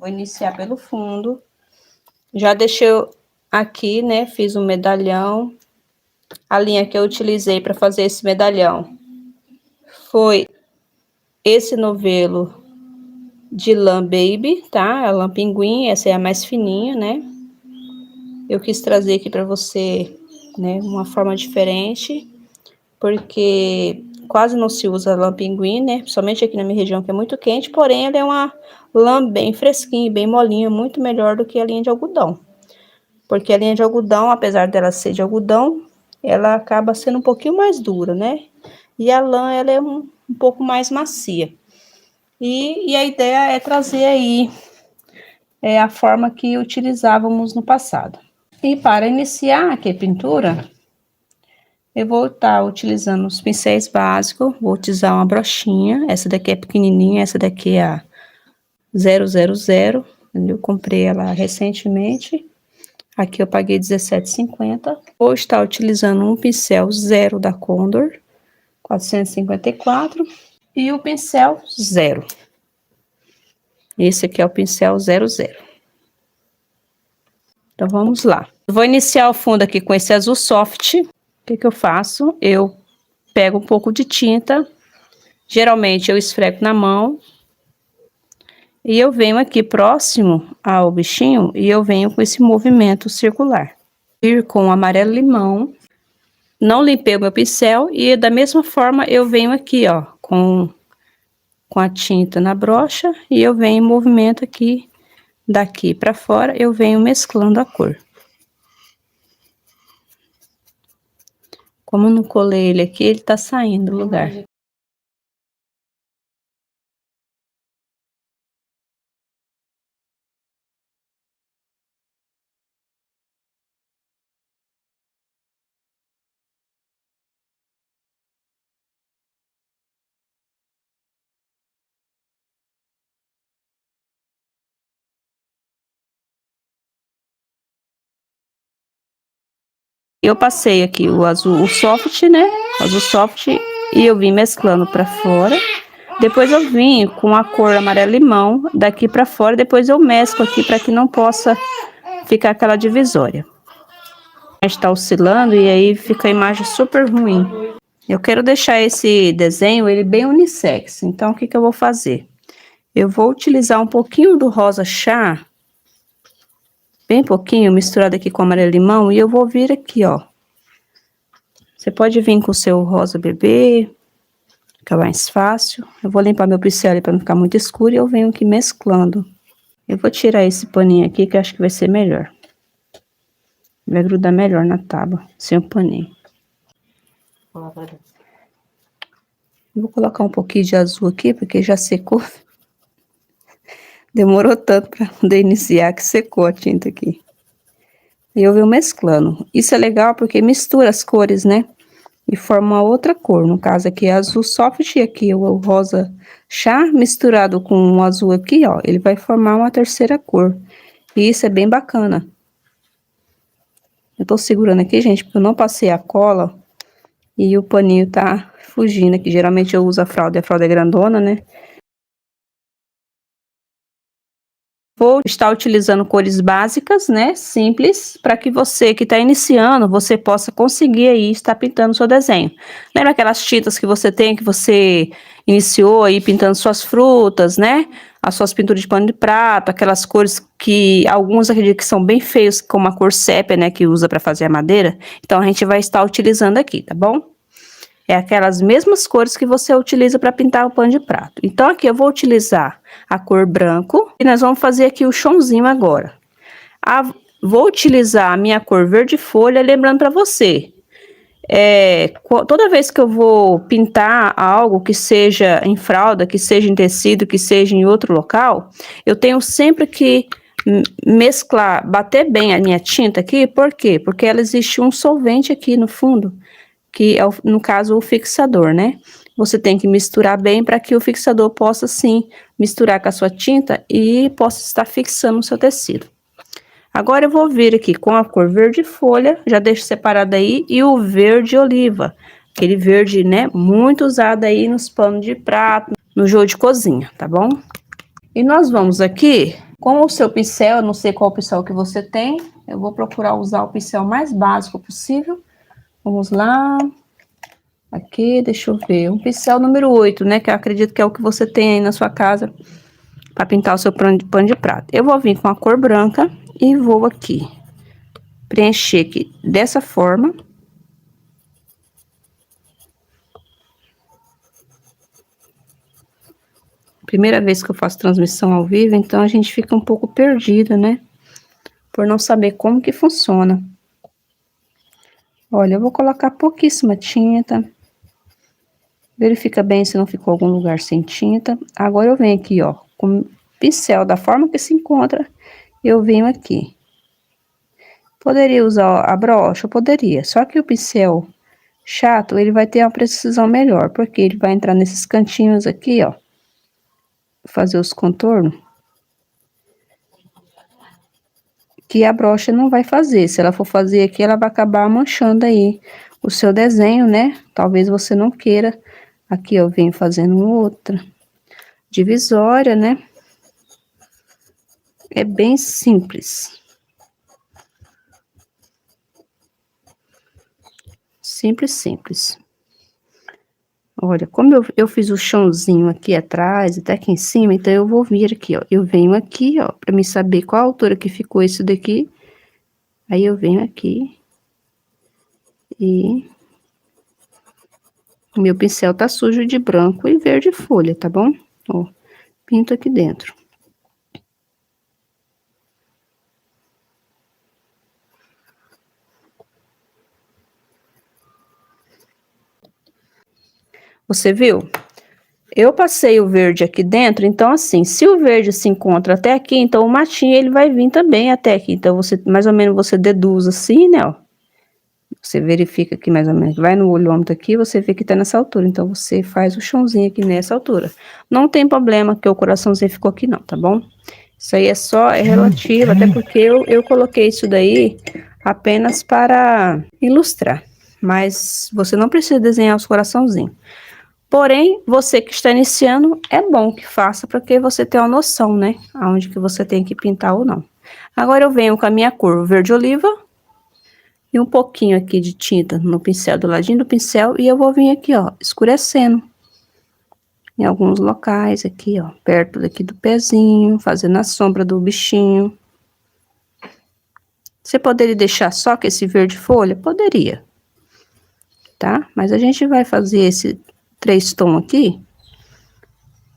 Vou iniciar pelo fundo. Já deixei aqui, né, fiz um medalhão. A linha que eu utilizei para fazer esse medalhão foi esse novelo de lã baby, tá? A lã pinguim, essa é a mais fininha, né? Eu quis trazer aqui para você, né, uma forma diferente, porque quase não se usa lã pinguim, né? Principalmente aqui na minha região que é muito quente, porém ela é uma lã bem fresquinha, bem molinha, muito melhor do que a linha de algodão. Porque a linha de algodão, apesar dela ser de algodão, ela acaba sendo um pouquinho mais dura, né? E a lã, ela é um pouco mais macia. E a ideia é trazer aí a forma que utilizávamos no passado. E para iniciar aqui a pintura, eu vou estar utilizando os pincéis básicos, vou utilizar uma brochinha, essa daqui é pequenininha, essa daqui é a 000, eu comprei ela recentemente. Aqui eu paguei R$17,50. Vou estar utilizando um pincel zero da Condor, 454, e o pincel zero. Esse aqui é o pincel 00. Então, vamos lá. Eu vou iniciar o fundo aqui com esse azul soft. O que que eu faço? Eu pego um pouco de tinta. Geralmente, eu esfrego na mão. E eu venho aqui próximo ao bichinho e eu venho com esse movimento circular. Ir com o amarelo limão. Não limpei o meu pincel e da mesma forma eu venho aqui, ó, com a tinta na brocha e eu venho em movimento aqui, daqui pra fora, eu venho mesclando a cor. Como eu não colei ele aqui, ele tá saindo do lugar. Eu passei aqui o azul, o soft, né? O azul soft e eu vim mesclando pra fora. Depois eu vim com a cor amarelo limão daqui pra fora. Depois eu mesclo aqui para que não possa ficar aquela divisória. A gente tá oscilando e aí fica a imagem super ruim. Eu quero deixar esse desenho ele bem unissex. Então o que que eu vou fazer? Eu vou utilizar um pouquinho do rosa chá, bem pouquinho, misturado aqui com amarelo limão, e eu vou vir aqui, ó. Você pode vir com o seu rosa bebê, fica mais fácil. Eu vou limpar meu pincel ali para não ficar muito escuro e eu venho aqui mesclando. Eu vou tirar esse paninho aqui que eu acho que vai ser melhor. Vai grudar melhor na tábua, sem o paninho. Vou colocar um pouquinho de azul aqui, porque já secou. Demorou tanto para poder iniciar que secou a tinta aqui. E eu venho mesclando. Isso é legal porque mistura as cores, né? E forma uma outra cor. No caso aqui é azul soft e aqui o rosa chá misturado com o azul aqui, ó. Ele vai formar uma terceira cor. E isso é bem bacana. Eu tô segurando aqui, gente, porque eu não passei a cola. E o paninho tá fugindo aqui. Geralmente eu uso a fralda e a fralda é grandona, né? Vou estar utilizando cores básicas, né, simples, para que você que está iniciando, você possa conseguir aí estar pintando o seu desenho. Lembra aquelas tintas que você tem, que você iniciou aí pintando suas frutas, né? As suas pinturas de pano de prato, aquelas cores que alguns acreditam que são bem feios, como a cor sépia, né, que usa para fazer a madeira. Então, a gente vai estar utilizando aqui, tá bom? É aquelas mesmas cores que você utiliza para pintar o pano de prato. Então, aqui eu vou utilizar a cor branco. E nós vamos fazer aqui o chãozinho agora. Vou utilizar a minha cor verde folha, lembrando para você. Toda vez que eu vou pintar algo que seja em fralda, que seja em tecido, que seja em outro local, eu tenho sempre que mesclar, bater bem a minha tinta aqui. Por quê? Porque ela existe um solvente aqui no fundo, que é, no caso, o fixador, né? Você tem que misturar bem para que o fixador possa, sim, misturar com a sua tinta e possa estar fixando o seu tecido. Agora, eu vou vir aqui com a cor verde folha, já deixo separado aí, e o verde oliva. Aquele verde, né, muito usado aí nos panos de prato, no jogo de cozinha, tá bom? E nós vamos aqui Com o seu pincel, eu não sei qual pincel que você tem, eu vou procurar usar o pincel mais básico possível. Vamos lá. Aqui, deixa eu ver, um pincel número 8, né, que eu acredito que é o que você tem aí na sua casa para pintar o seu pano de prato. Eu vou vir com a cor branca e vou aqui preencher aqui dessa forma. Primeira vez que eu faço transmissão ao vivo, então a gente fica um pouco perdida, né? Por não saber como que funciona. Olha, eu vou colocar pouquíssima tinta. Verifica bem se não ficou algum lugar sem tinta. Agora eu venho aqui, ó, com o pincel da forma que se encontra, eu venho aqui. Poderia usar a brocha? Poderia. Só que o pincel chato, ele vai ter uma precisão melhor, porque ele vai entrar nesses cantinhos aqui, ó. Fazer os contornos. Que a brocha não vai fazer. Se ela for fazer aqui, ela vai acabar manchando aí o seu desenho, né? Talvez você não queira. Aqui eu venho fazendo outra divisória, né? É bem simples. Simples, simples. Olha, como eu fiz o chãozinho aqui atrás, até aqui em cima, então eu vou vir aqui, ó. Eu venho aqui, ó, pra me saber qual a altura que ficou isso daqui. Aí eu venho aqui. E o meu pincel tá sujo de branco e verde folha, tá bom? Ó, pinto aqui dentro. Você viu? Eu passei o verde aqui dentro, então assim, se o verde se encontra até aqui, então o matinho ele vai vir também até aqui. Então você, mais ou menos, você deduz assim, né, ó. Você verifica aqui mais ou menos, vai no olhômetro aqui, você vê que tá nessa altura. Então você faz o chãozinho aqui nessa altura. Não tem problema que o coraçãozinho ficou aqui não, tá bom? Isso aí é relativo, até porque eu coloquei isso daí apenas para ilustrar. Mas você não precisa desenhar os coraçãozinhos. Porém, você que está iniciando, é bom que faça, porque você tem uma noção, né? Aonde que você tem que pintar ou não. Agora eu venho com a minha cor verde oliva. E um pouquinho aqui de tinta no pincel, do ladinho do pincel. E eu vou vir aqui, ó, escurecendo. Em alguns locais aqui, ó, perto daqui do pezinho, fazendo a sombra do bichinho. Você poderia deixar só com esse verde folha? Poderia. Tá? Mas a gente vai fazer esse 3 tons aqui,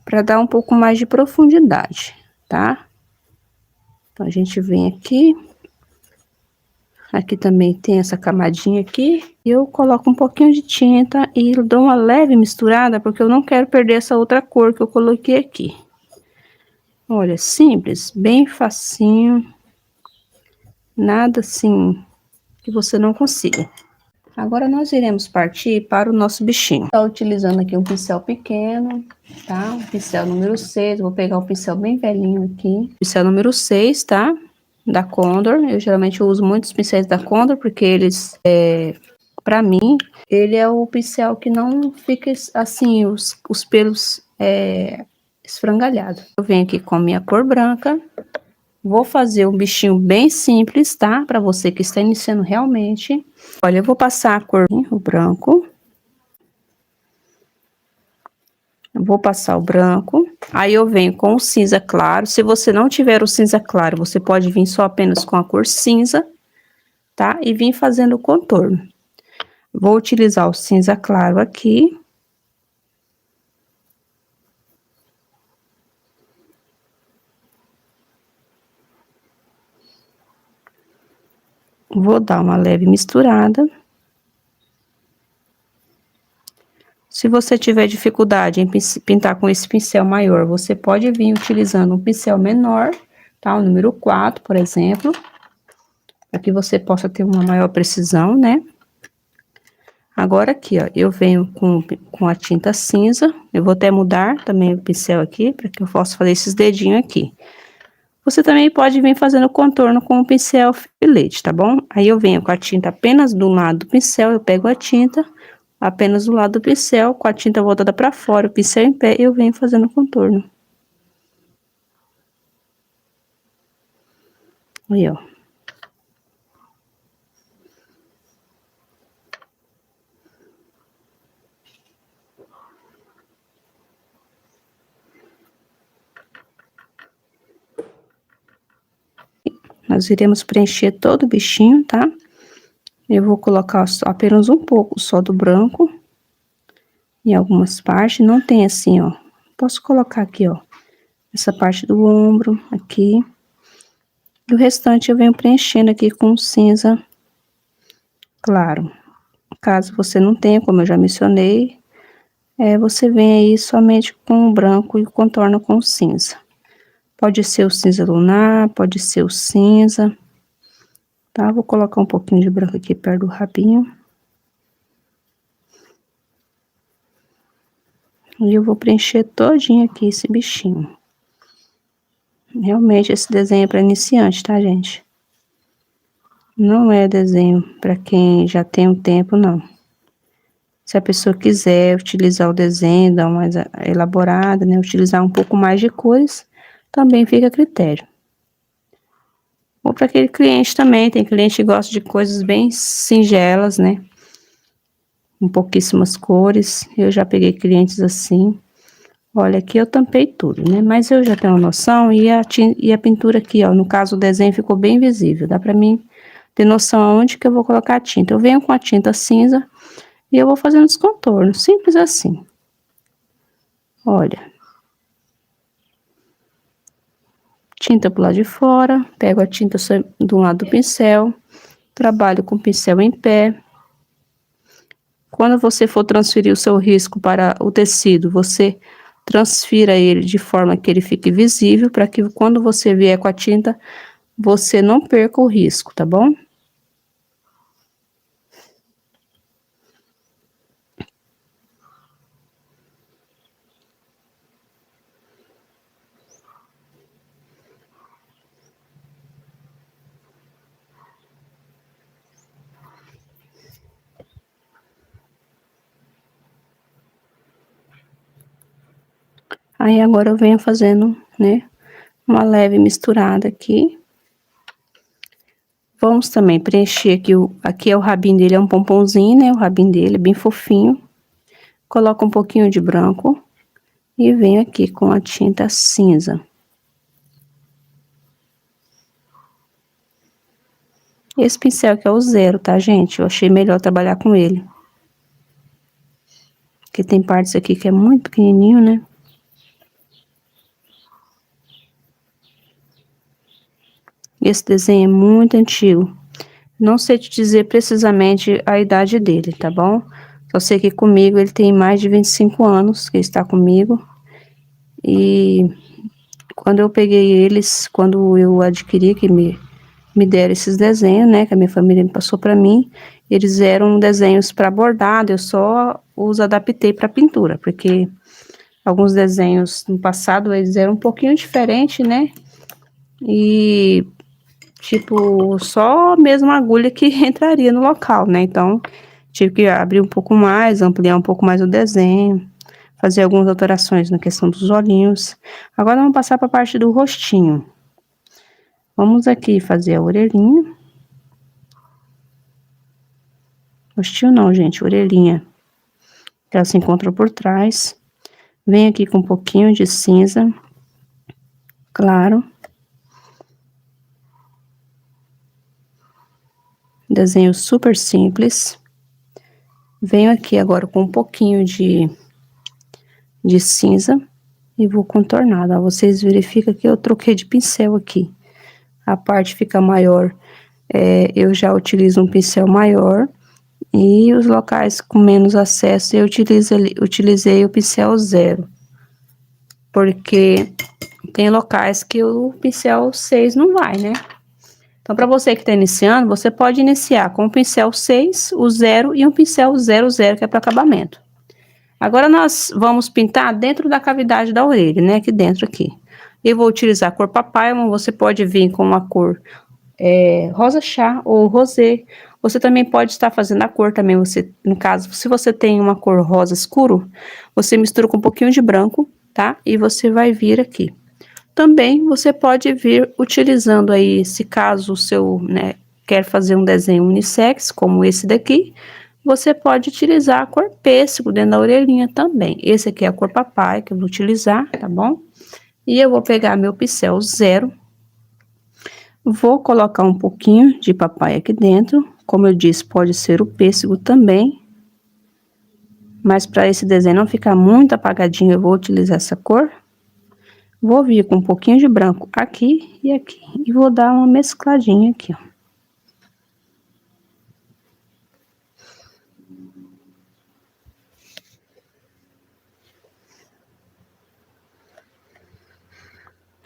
para dar um pouco mais de profundidade, tá? Então, a gente vem aqui. Aqui também tem essa camadinha aqui. Eu coloco um pouquinho de tinta e dou uma leve misturada, porque eu não quero perder essa outra cor que eu coloquei aqui. Olha, simples, bem facinho. Nada assim que você não consiga. Agora, nós iremos partir para o nosso bichinho. Tá utilizando aqui um pincel pequeno, tá? Um pincel número 6. Vou pegar um pincel bem velhinho aqui. Pincel número 6, tá? Da Condor. Eu geralmente uso muitos pincéis da Condor, porque eles, pra mim, ele é o pincel que não fica assim, os pelos esfrangalhados. Eu venho aqui com a minha cor branca. Vou fazer um bichinho bem simples, tá? Pra você que está iniciando realmente. Olha, eu vou passar a cor, o branco. Eu vou passar o branco. Aí eu venho com o cinza claro. Se você não tiver o cinza claro, você pode vir só apenas com a cor cinza, tá? E vir fazendo o contorno. Vou utilizar o cinza claro aqui. Vou dar uma leve misturada. Se você tiver dificuldade em pintar com esse pincel maior, você pode vir utilizando um pincel menor, tá? O número 4, por exemplo. Para que você possa ter uma maior precisão, né? Agora aqui, ó, eu venho com a tinta cinza. Eu vou até mudar também o pincel aqui, para que eu possa fazer esses dedinhos aqui. Você também pode vir fazendo contorno com o pincel filete, tá bom? Aí eu venho com a tinta apenas do lado do pincel, eu pego a tinta apenas do lado do pincel, com a tinta voltada para fora, o pincel em pé, eu venho fazendo contorno. Aí, ó. Nós iremos preencher todo o bichinho, tá? Eu vou colocar apenas um pouco só do branco. Em algumas partes, não tem assim, ó. Posso colocar aqui, ó. Essa parte do ombro, aqui. E o restante eu venho preenchendo aqui com cinza claro. Caso você não tenha, como eu já mencionei, você vem aí somente com o branco e contorna com o cinza. Pode ser o cinza lunar, pode ser o cinza, tá? Vou colocar um pouquinho de branco aqui perto do rabinho. E eu vou preencher todinho aqui esse bichinho. Realmente esse desenho é para iniciante, tá, gente? Não é desenho para quem já tem um tempo, não. Se a pessoa quiser utilizar o desenho, dar uma mais elaborada, né? Utilizar um pouco mais de cores, também fica a critério. Ou para aquele cliente também, tem cliente que gosta de coisas bem singelas, né? Com pouquíssimas cores. Eu já peguei clientes assim. Olha, aqui eu tampei tudo, né? Mas eu já tenho uma noção e a pintura aqui, ó, no caso o desenho ficou bem visível. Dá pra mim ter noção aonde que eu vou colocar a tinta. Eu venho com a tinta cinza e eu vou fazendo os contornos, simples assim. Olha. Tinta pro lado de fora, pego a tinta do lado do pincel, trabalho com o pincel em pé. Quando você for transferir o seu risco para o tecido, você transfira ele de forma que ele fique visível, para que quando você vier com a tinta, você não perca o risco, tá bom? Aí agora eu venho fazendo, né, uma leve misturada aqui. Vamos também preencher aqui, aqui é o rabinho dele, é um pomponzinho, né, o rabinho dele é bem fofinho. Coloco um pouquinho de branco e venho aqui com a tinta cinza. Esse pincel aqui é o 0, tá, gente? Eu achei melhor trabalhar com ele. Porque tem partes aqui que é muito pequenininho, né? Esse desenho é muito antigo. Não sei te dizer precisamente a idade dele, tá bom? Só sei que comigo ele tem mais de 25 anos que ele está comigo. E quando eu peguei eles, quando eu adquiri, que me deram esses desenhos, né? Que a minha família me passou para mim. Eles eram desenhos para bordado, eu só os adaptei para pintura, porque alguns desenhos no passado eles eram um pouquinho diferentes, né? E tipo, só mesmo a agulha que entraria no local, né? Então, tive que abrir um pouco mais, ampliar um pouco mais o desenho, fazer algumas alterações na questão dos olhinhos. Agora vamos passar para a parte do rostinho. Vamos aqui fazer a orelhinha. Rostinho não, gente, orelhinha. Ela se encontra por trás. Venho aqui com um pouquinho de cinza claro. Desenho super simples. Venho aqui agora com um pouquinho de cinza e vou contornar, tá? Vocês verificam que eu troquei de pincel aqui. A parte fica maior, eu já utilizo um pincel maior. E os locais com menos acesso eu utilizei o pincel 0. Porque tem locais que o pincel 6 não vai, né? Então, para você que está iniciando, você pode iniciar com o pincel 6, o 0 e um pincel 00, que é para acabamento. Agora, nós vamos pintar dentro da cavidade da orelha, né? Aqui dentro, aqui. Eu vou utilizar a cor papai, mas você pode vir com uma cor rosa chá ou rosé. Você também pode estar fazendo a cor também, no caso, se você tem uma cor rosa escuro, você mistura com um pouquinho de branco, tá? E você vai vir aqui. Também você pode vir utilizando aí, se caso o seu, né, quer fazer um desenho unissex, como esse daqui, você pode utilizar a cor pêssego dentro da orelhinha também. Esse aqui é a cor papai que eu vou utilizar, tá bom? E eu vou pegar meu pincel 0, vou colocar um pouquinho de papai aqui dentro, como eu disse, pode ser o pêssego também. Mas para esse desenho não ficar muito apagadinho, eu vou utilizar essa cor. Vou vir com um pouquinho de branco aqui e aqui. E vou dar uma mescladinha aqui, ó.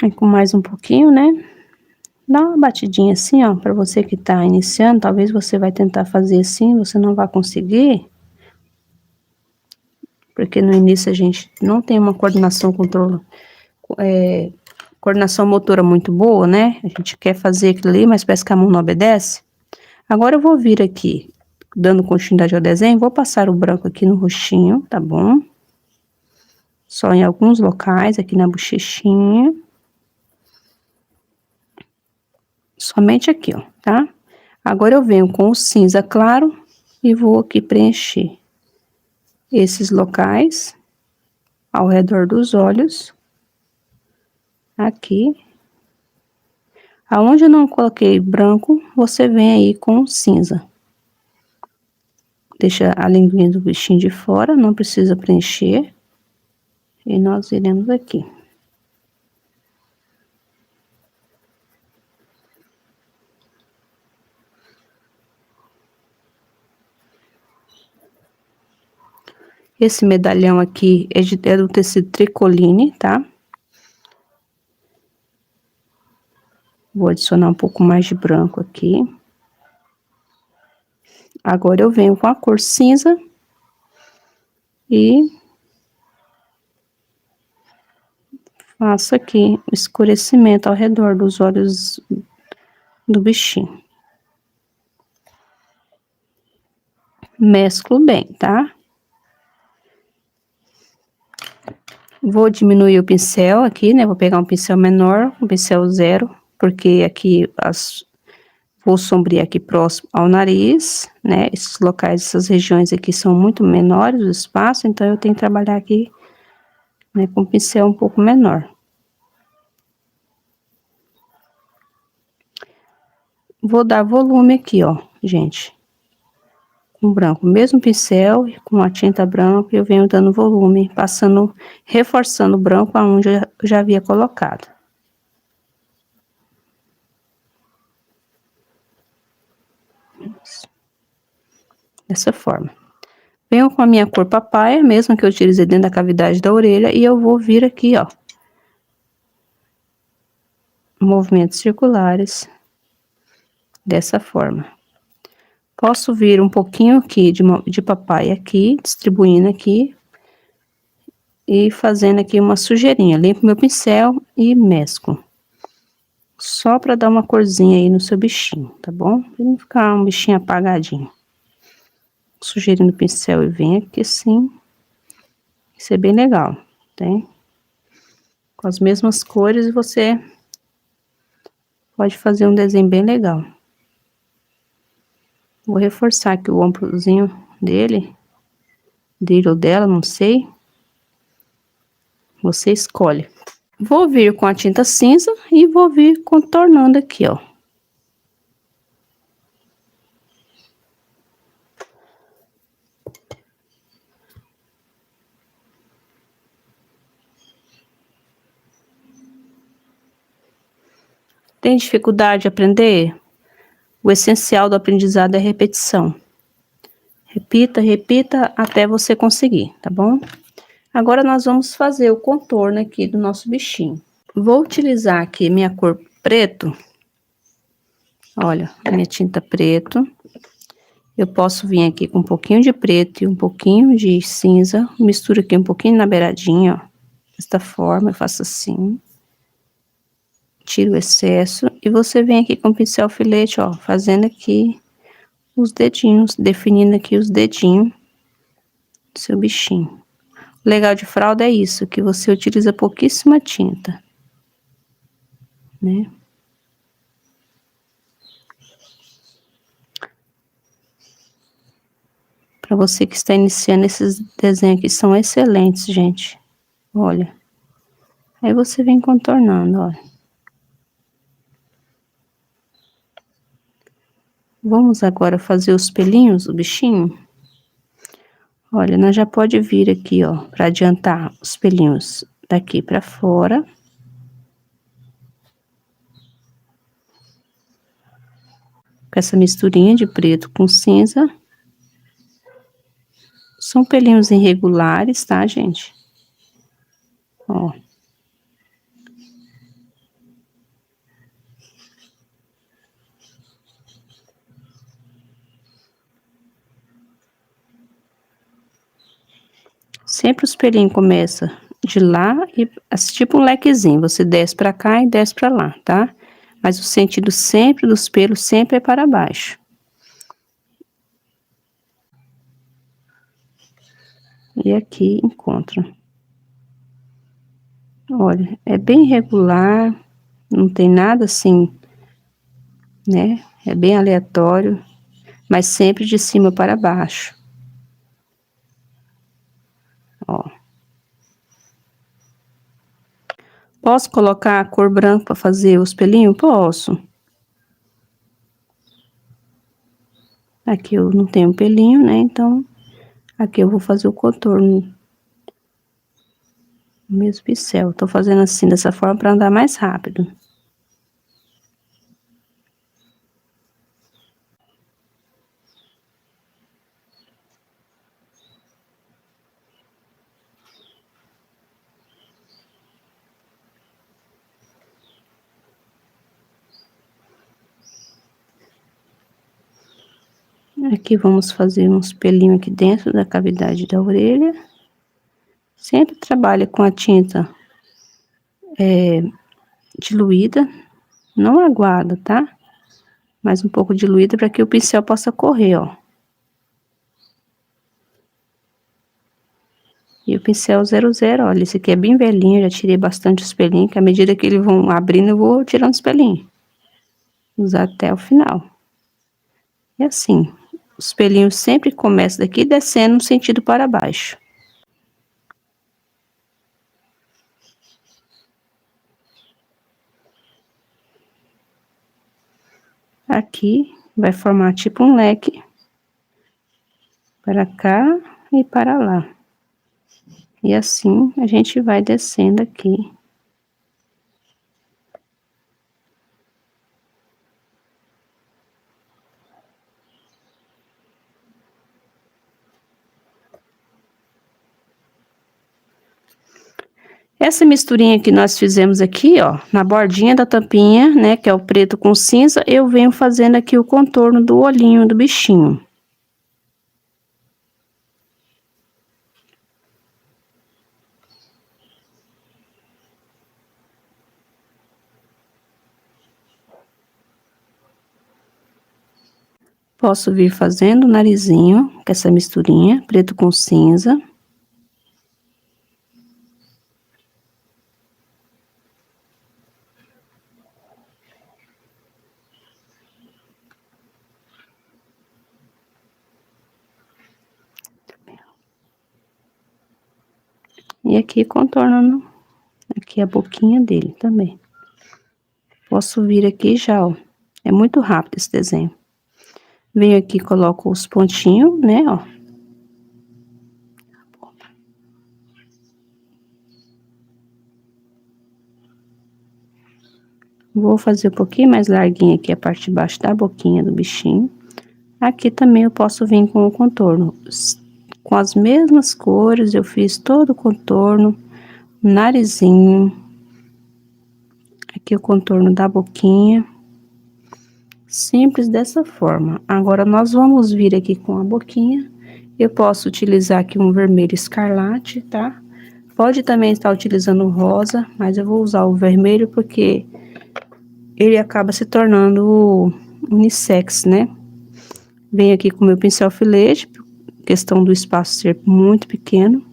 E com mais um pouquinho, né? Dá uma batidinha assim, ó, para você que tá iniciando, talvez você vai tentar fazer assim, você não vai conseguir. Porque no início a gente não tem uma coordenação coordenação motora muito boa, né? A gente quer fazer aquilo ali, mas parece que a mão não obedece. Agora eu vou vir aqui, dando continuidade ao desenho, vou passar o branco aqui no rostinho, tá bom? Só em alguns locais, aqui na bochechinha. Somente aqui, ó, tá? Agora eu venho com o cinza claro e vou aqui preencher esses locais ao redor dos olhos. Aqui. Aonde eu não coloquei branco, você vem aí com cinza. Deixa a linguinha do bichinho de fora, não precisa preencher. E nós iremos aqui. Esse medalhão aqui é do tecido tricoline, tá? Vou adicionar um pouco mais de branco aqui. Agora eu venho com a cor cinza e faço aqui o escurecimento ao redor dos olhos do bichinho. Mesclo bem, tá? Vou diminuir o pincel aqui, né? Vou pegar um pincel menor, um pincel 0, porque aqui vou sombrear aqui próximo ao nariz, né? Esses locais, essas regiões aqui são muito menores o espaço, então eu tenho que trabalhar aqui, né, com um pincel um pouco menor. Vou dar volume aqui, ó, gente. Com branco, mesmo pincel, com a tinta branca, eu venho dando volume, passando, reforçando o branco aonde eu já havia colocado. Dessa forma. Venho com a minha cor papaya, mesmo que eu utilizei dentro da cavidade da orelha, e eu vou vir aqui, ó. Movimentos circulares. Dessa forma. Posso vir um pouquinho aqui de papaya aqui, distribuindo aqui. E fazendo aqui uma sujeirinha. Limpo meu pincel e mesclo. Só pra dar uma corzinha aí no seu bichinho, tá bom? Pra não ficar um bichinho apagadinho. Sujeirinho no pincel e vem aqui assim. Isso é bem legal, tem? Com as mesmas cores você pode fazer um desenho bem legal. Vou reforçar aqui o ombrozinho dele ou dela, não sei. Você escolhe. Vou vir com a tinta cinza e vou vir contornando aqui, ó. Tem dificuldade de aprender? O essencial do aprendizado é repetição. Repita, repita até você conseguir, tá bom? Agora nós vamos fazer o contorno aqui do nosso bichinho. Vou utilizar aqui minha cor preto. Olha, a minha tinta preto. Eu posso vir aqui com um pouquinho de preto e um pouquinho de cinza. Misturo aqui um pouquinho na beiradinha, ó. Desta forma, eu faço assim. Tiro o excesso e você vem aqui com o pincel filete, ó, fazendo aqui os dedinhos, definindo aqui os dedinhos do seu bichinho. O legal de fralda é isso, que você utiliza pouquíssima tinta. né? Para você que está iniciando, esses desenhos aqui são excelentes, gente. Olha. Aí você vem contornando, ó. Vamos agora fazer os pelinhos do bichinho? Olha, nós já pode vir aqui, ó, para adiantar os pelinhos daqui para fora. Com essa misturinha de preto com cinza. São pelinhos irregulares, tá, gente? Ó. Sempre os pelinhos começam de lá e tipo um lequezinho. Você desce pra cá e desce pra lá, tá? Mas o sentido sempre dos pelos sempre é para baixo. E aqui encontra. Olha, é bem regular, não tem nada assim, né? É bem aleatório, mas sempre de cima para baixo. Ó. Posso colocar a cor branca para fazer os pelinhos? Posso. Aqui eu não tenho pelinho, né? Então, aqui eu vou fazer o contorno. O mesmo pincel. Tô fazendo assim, dessa forma, para andar mais rápido. Aqui vamos fazer uns pelinhos aqui dentro da cavidade da orelha. Sempre trabalha com a tinta diluída, não aguada, tá? Mas um pouco diluída para que o pincel possa correr, ó. E o pincel 00, olha, esse aqui é bem velhinho, já tirei bastante os pelinhos, que à medida que eles vão abrindo, eu vou tirando os pelinhos. Usar até o final. E assim, os pelinhos sempre começam daqui descendo no sentido para baixo. Aqui vai formar tipo um leque para cá e para lá. E assim a gente vai descendo aqui. Essa misturinha que nós fizemos aqui, ó, na bordinha da tampinha, né, que é o preto com cinza, eu venho fazendo aqui o contorno do olhinho do bichinho. Posso vir fazendo o narizinho, com essa misturinha, preto com cinza. E aqui contornando, aqui a boquinha dele também. Posso vir aqui já, ó. É muito rápido esse desenho. Venho aqui, coloco os pontinhos, né, ó. Vou fazer um pouquinho mais larguinho aqui a parte de baixo da boquinha do bichinho. Aqui também eu posso vir com o contorno. Com as mesmas cores, eu fiz todo o contorno, narizinho. Aqui o contorno da boquinha. Simples dessa forma. Agora, nós vamos vir aqui com a boquinha. Eu posso utilizar aqui um vermelho escarlate, tá? Pode também estar utilizando o rosa, mas eu vou usar o vermelho porque ele acaba se tornando unissex, né? Venho aqui com o meu pincel filete, questão do espaço ser muito pequeno.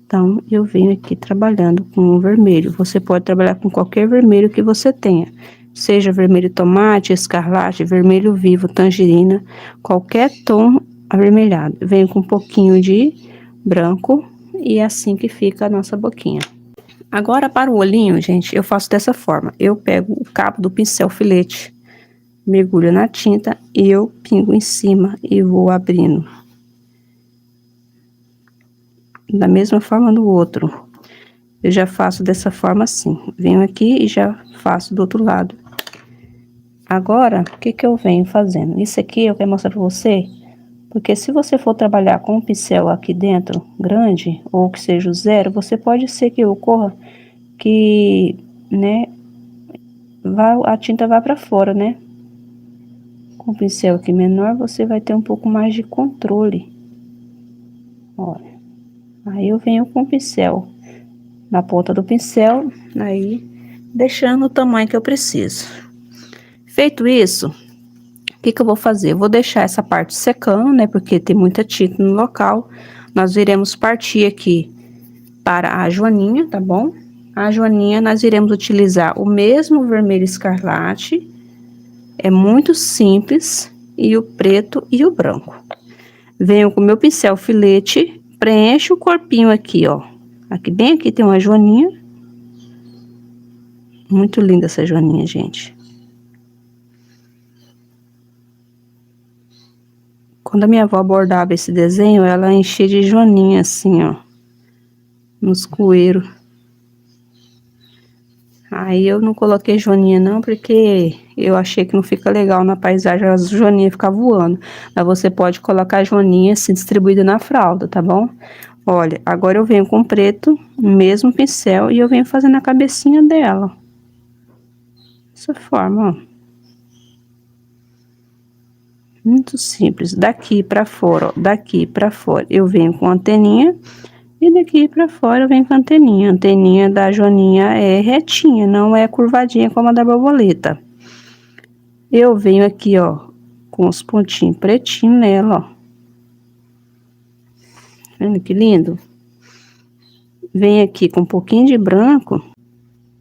Então, eu venho aqui trabalhando com o vermelho. Você pode trabalhar com qualquer vermelho que você tenha. Seja vermelho tomate, escarlate, vermelho vivo, tangerina, qualquer tom avermelhado. Venho com um pouquinho de branco e é assim que fica a nossa boquinha. Agora, para o olhinho, gente, eu faço dessa forma. Eu pego o cabo do pincel filete, mergulho na tinta e eu pingo em cima e vou abrindo. Da mesma forma no outro. Eu já faço dessa forma assim. Venho aqui e já faço do outro lado. Agora, o que que eu venho fazendo? Isso aqui eu quero mostrar pra você, porque se você for trabalhar com um pincel aqui dentro, grande, ou que seja o zero, você pode ser que ocorra que, né, a tinta vá pra fora, né? Com o pincel aqui menor, você vai ter um pouco mais de controle. Olha. Aí eu venho com o pincel na ponta do pincel, aí deixando o tamanho que eu preciso. Feito isso, o que que eu vou fazer? Eu vou deixar essa parte secando, né? Porque tem muita tinta no local. Nós iremos partir aqui para a joaninha, tá bom? A joaninha nós iremos utilizar o mesmo vermelho escarlate. É muito simples. E o preto e o branco. Venho com o meu pincel filete, preencho o corpinho aqui, ó. Aqui, bem aqui tem uma joaninha. Muito linda essa joaninha, gente. Quando a minha avó bordava esse desenho, ela enchia de joaninha assim, ó. Nos coeiros. Aí eu não coloquei joaninha não, porque eu achei que não fica legal na paisagem as joaninhas ficar voando. Mas você pode colocar joaninha assim distribuída na fralda, tá bom? Olha, agora eu venho com preto, mesmo pincel, e eu venho fazendo a cabecinha dela. Dessa forma, ó. Muito simples. Daqui pra fora, ó, daqui pra fora eu venho com anteninha. E daqui pra fora eu venho com a anteninha. A anteninha da joaninha é retinha, não é curvadinha como a da borboleta. Eu venho aqui, ó, com os pontinhos pretinhos nela, ó. Vendo que lindo? Venho aqui com um pouquinho de branco.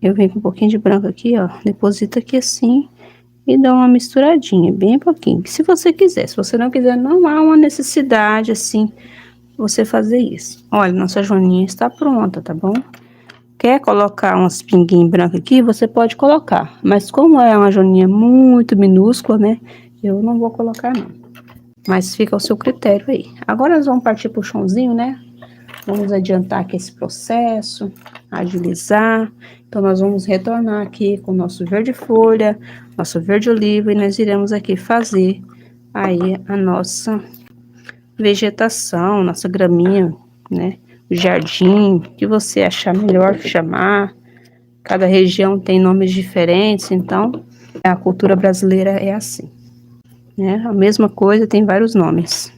Eu venho com um pouquinho de branco aqui, ó. Deposito aqui assim. E dou uma misturadinha, bem pouquinho. Se você quiser, se você não quiser, não há uma necessidade, assim, você fazer isso. Olha, nossa joaninha está pronta, tá bom? Quer colocar umas pinguinhas brancas aqui, você pode colocar. Mas como é uma joaninha muito minúscula, né? Eu não vou colocar, não. Mas fica ao seu critério aí. Agora nós vamos partir pro chãozinho, né? Vamos adiantar aqui esse processo, agilizar. Então, nós vamos retornar aqui com o nosso verde folha, nosso verde oliva, e nós iremos aqui fazer aí a nossa vegetação, nossa graminha, né? O jardim, que você achar melhor chamar. Cada região tem nomes diferentes, então a cultura brasileira é assim, né? A mesma coisa tem vários nomes.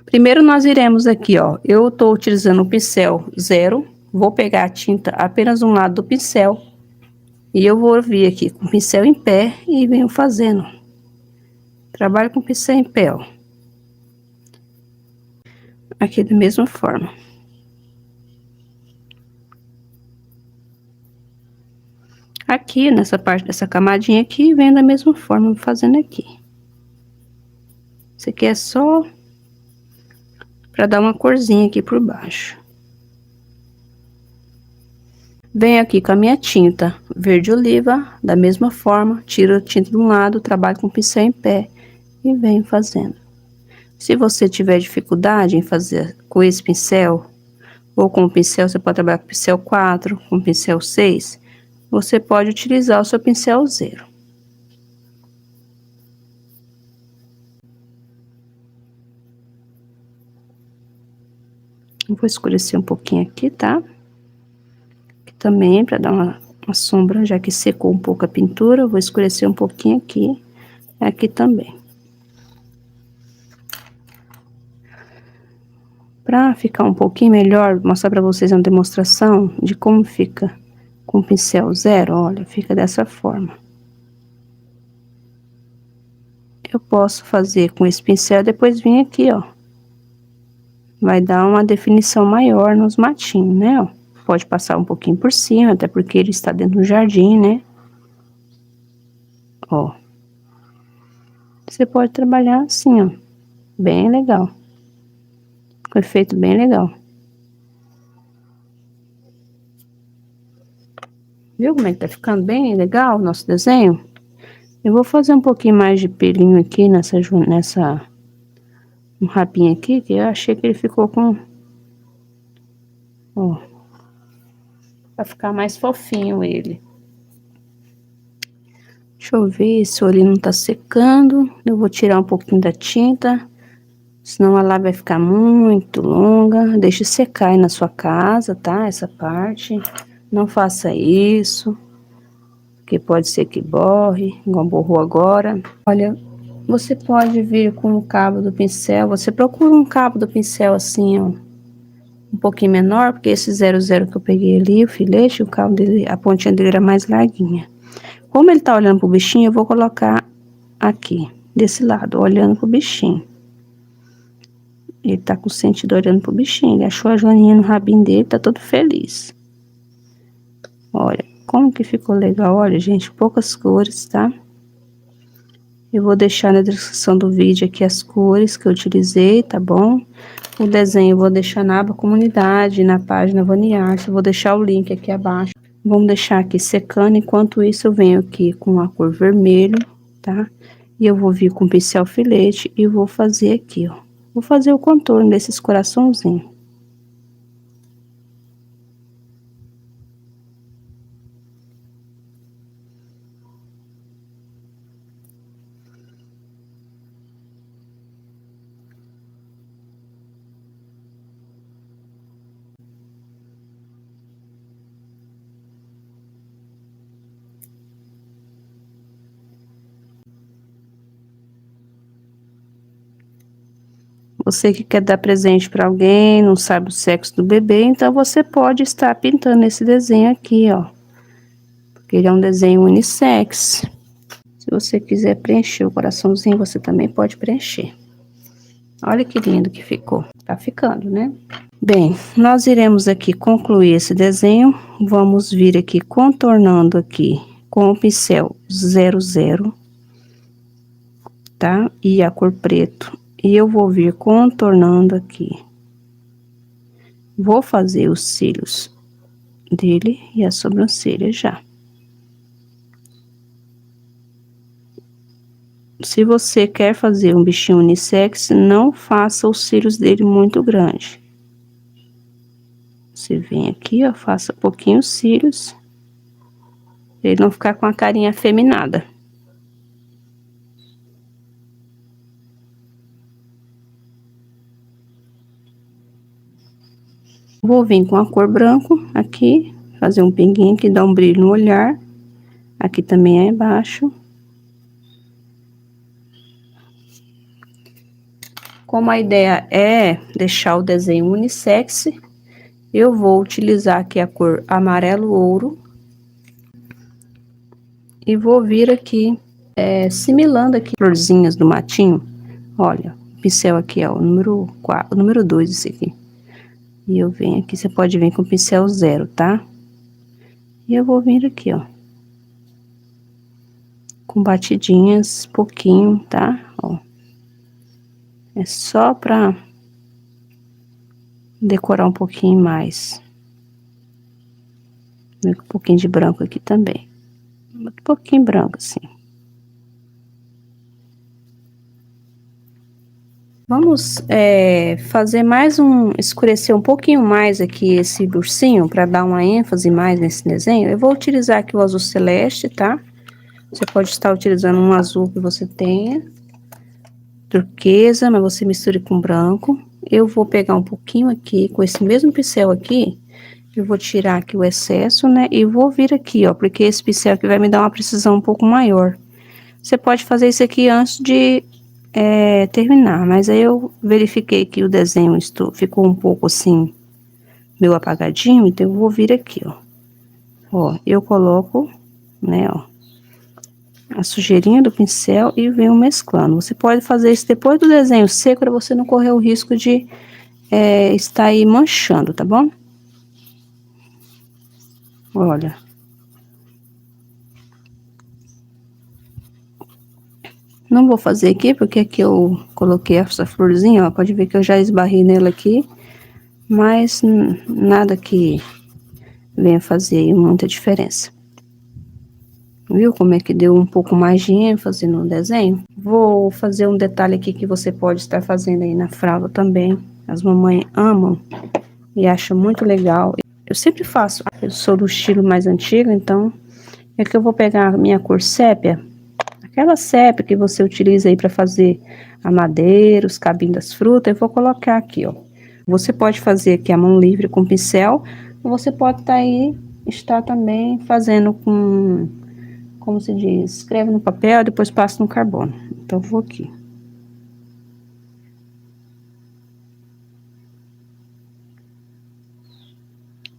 Primeiro nós iremos aqui, ó, eu tô utilizando o pincel zero, vou pegar a tinta apenas um lado do pincel e eu vou vir aqui com o pincel em pé e venho fazendo. Trabalho com o pincel em pé, ó. Aqui da mesma forma. Aqui, nessa parte dessa camadinha aqui, vem da mesma forma, fazendo aqui. Isso aqui é só pra dar uma corzinha aqui por baixo. Venho aqui com a minha tinta verde oliva, da mesma forma, tiro a tinta de um lado, trabalho com o pincel em pé e venho fazendo. Se você tiver dificuldade em fazer com esse pincel, ou com o pincel, você pode trabalhar com o pincel 4, com o pincel 6, você pode utilizar o seu pincel zero. Eu vou escurecer um pouquinho aqui, tá? Aqui também, para dar uma sombra, já que secou um pouco a pintura, eu vou escurecer um pouquinho aqui, aqui também. Para ficar um pouquinho melhor, vou mostrar para vocês uma demonstração de como fica com o pincel zero, olha, fica dessa forma. Eu posso fazer com esse pincel, depois vir aqui, ó, vai dar uma definição maior nos matinhos, né, ó. Pode passar um pouquinho por cima, até porque ele está dentro do jardim, né. Ó. Você pode trabalhar assim, ó, bem legal. Com efeito bem legal. Viu como é que tá ficando bem legal o nosso desenho? Eu vou fazer um pouquinho mais de pelinho aqui um rabinho aqui, que eu achei que ele ficou com, ó, pra ficar mais fofinho ele. Deixa eu ver se o olhinho não tá secando. Eu vou tirar um pouquinho da tinta, senão a lábia vai ficar muito longa. Deixe secar aí na sua casa, tá? Essa parte. Não faça isso, porque pode ser que borre, igual borrou agora. Olha, você pode vir com o cabo do pincel. Você procura um cabo do pincel assim, ó, um pouquinho menor, porque esse 00 que eu peguei ali, o filete, o cabo dele, a pontinha dele era mais larguinha. Como ele tá olhando pro bichinho, eu vou colocar aqui, desse lado, olhando pro bichinho. Ele tá com o sentido olhando pro bichinho. Ele achou a joaninha no rabinho dele, tá todo feliz. Olha, como que ficou legal. Olha, gente, poucas cores, tá? Eu vou deixar na descrição do vídeo aqui as cores que eu utilizei, tá bom? O desenho eu vou deixar na aba comunidade, na página Vaniarte. Eu vou deixar o link aqui abaixo. Vamos deixar aqui secando, enquanto isso eu venho aqui com a cor vermelho, tá? E eu vou vir com o pincel filete e vou fazer aqui, ó. Vou fazer o contorno desses coraçãozinhos. Você que quer dar presente para alguém, não sabe o sexo do bebê, então você pode estar pintando esse desenho aqui, ó. Porque ele é um desenho unissex. Se você quiser preencher o coraçãozinho, você também pode preencher. Olha que lindo que ficou. Tá ficando, né? Bem, nós iremos aqui concluir esse desenho. Vamos vir aqui contornando aqui com o pincel 00, tá? E a cor preto. E eu vou vir contornando aqui. Vou fazer os cílios dele e a sobrancelha já. Se você quer fazer um bichinho unissex, não faça os cílios dele muito grande. Você vem aqui, ó, faça pouquinho os cílios, pra ele não ficar com a carinha afeminada. Vou vir com a cor branco aqui, fazer um pinguinho que dá um brilho no olhar. Aqui também é embaixo. Como a ideia é deixar o desenho unissex, eu vou utilizar aqui a cor amarelo ouro. E vou vir aqui, similando aqui florzinhas do matinho. Olha, o pincel aqui, ó, o número 4, o número 2 esse aqui. E eu venho aqui, você pode vir com o pincel 0, tá? E eu vou vir aqui, ó. Com batidinhas, pouquinho, tá? Ó. É só pra decorar um pouquinho mais. Um pouquinho de branco aqui também. Um pouquinho branco, assim. Vamos fazer mais escurecer um pouquinho mais aqui esse ursinho, para dar uma ênfase mais nesse desenho. Eu vou utilizar aqui o azul celeste, tá? Você pode estar utilizando um azul que você tenha, turquesa, mas você misture com branco. Eu vou pegar um pouquinho aqui, com esse mesmo pincel aqui, eu vou tirar aqui o excesso, né? E vou vir aqui, ó, porque esse pincel aqui vai me dar uma precisão um pouco maior. Você pode fazer isso aqui antes de terminar, mas aí eu verifiquei que o desenho ficou um pouco assim, meio apagadinho, então eu vou vir aqui, ó. Ó, eu coloco, né, ó, a sujeirinha do pincel e venho mesclando. Você pode fazer isso depois do desenho seco, para você não correr o risco de está aí manchando, tá bom? Olha. Não vou fazer aqui, porque aqui eu coloquei essa florzinha, ó, pode ver que eu já esbarrei nela aqui, mas nada que venha fazer aí muita diferença. Viu como é que deu um pouco mais de ênfase no desenho? Vou fazer um detalhe aqui que você pode estar fazendo aí na fralda também. As mamães amam e acham muito legal. Eu sempre faço, eu sou do estilo mais antigo, então é que eu vou pegar a minha cor sépia, aquela sépia que você utiliza aí para fazer a madeira, os cabinhos das frutas, eu vou colocar aqui, ó. Você pode fazer aqui a mão livre com pincel, ou você pode estar também fazendo com, como se diz, escreve no papel, depois passa no carbono. Então, eu vou aqui.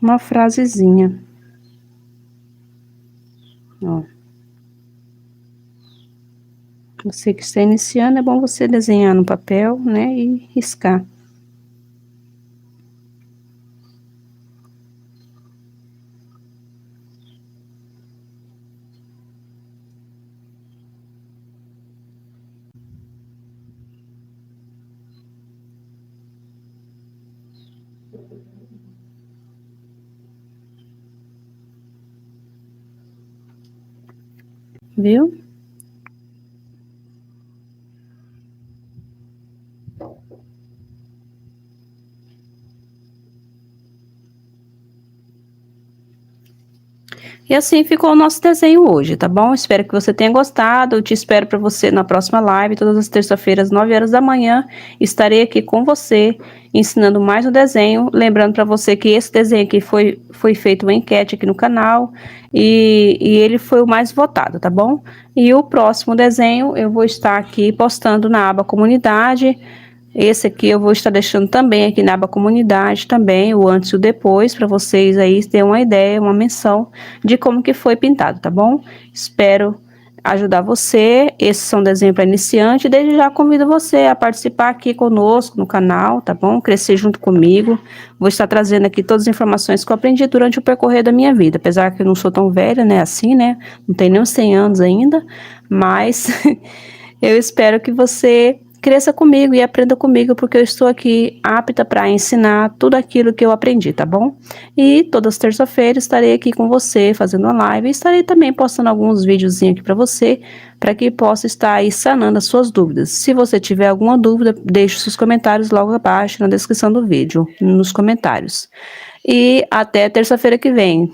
Uma frasezinha. Ó. Você que está iniciando, é bom você desenhar no papel, né, e riscar. Viu? E assim ficou o nosso desenho hoje, tá bom? Espero que você tenha gostado. Eu te espero para você na próxima live, todas as terças-feiras, 9 horas da manhã. Estarei aqui com você, ensinando mais um desenho. Lembrando para você que esse desenho aqui foi feito uma enquete aqui no canal e ele foi o mais votado, tá bom? E o próximo desenho eu vou estar aqui postando na aba comunidade. Esse aqui eu vou estar deixando também aqui na aba comunidade também, o antes e o depois, para vocês aí terem uma ideia, uma menção de como que foi pintado, tá bom? Espero ajudar você. Esses são desenhos para iniciante. Desde já convido você a participar aqui conosco no canal, tá bom? Crescer junto comigo. Vou estar trazendo aqui todas as informações que eu aprendi durante o percorrer da minha vida, apesar que eu não sou tão velha, né, assim, né? Não tenho nem uns 100 anos ainda, mas eu espero que você cresça comigo e aprenda comigo, porque eu estou aqui apta para ensinar tudo aquilo que eu aprendi, tá bom? E todas as terças-feiras estarei aqui com você fazendo uma live e estarei também postando alguns videozinhos aqui para você, para que possa estar aí sanando as suas dúvidas. Se você tiver alguma dúvida, deixe seus comentários logo abaixo na descrição do vídeo, nos comentários. E até terça-feira que vem.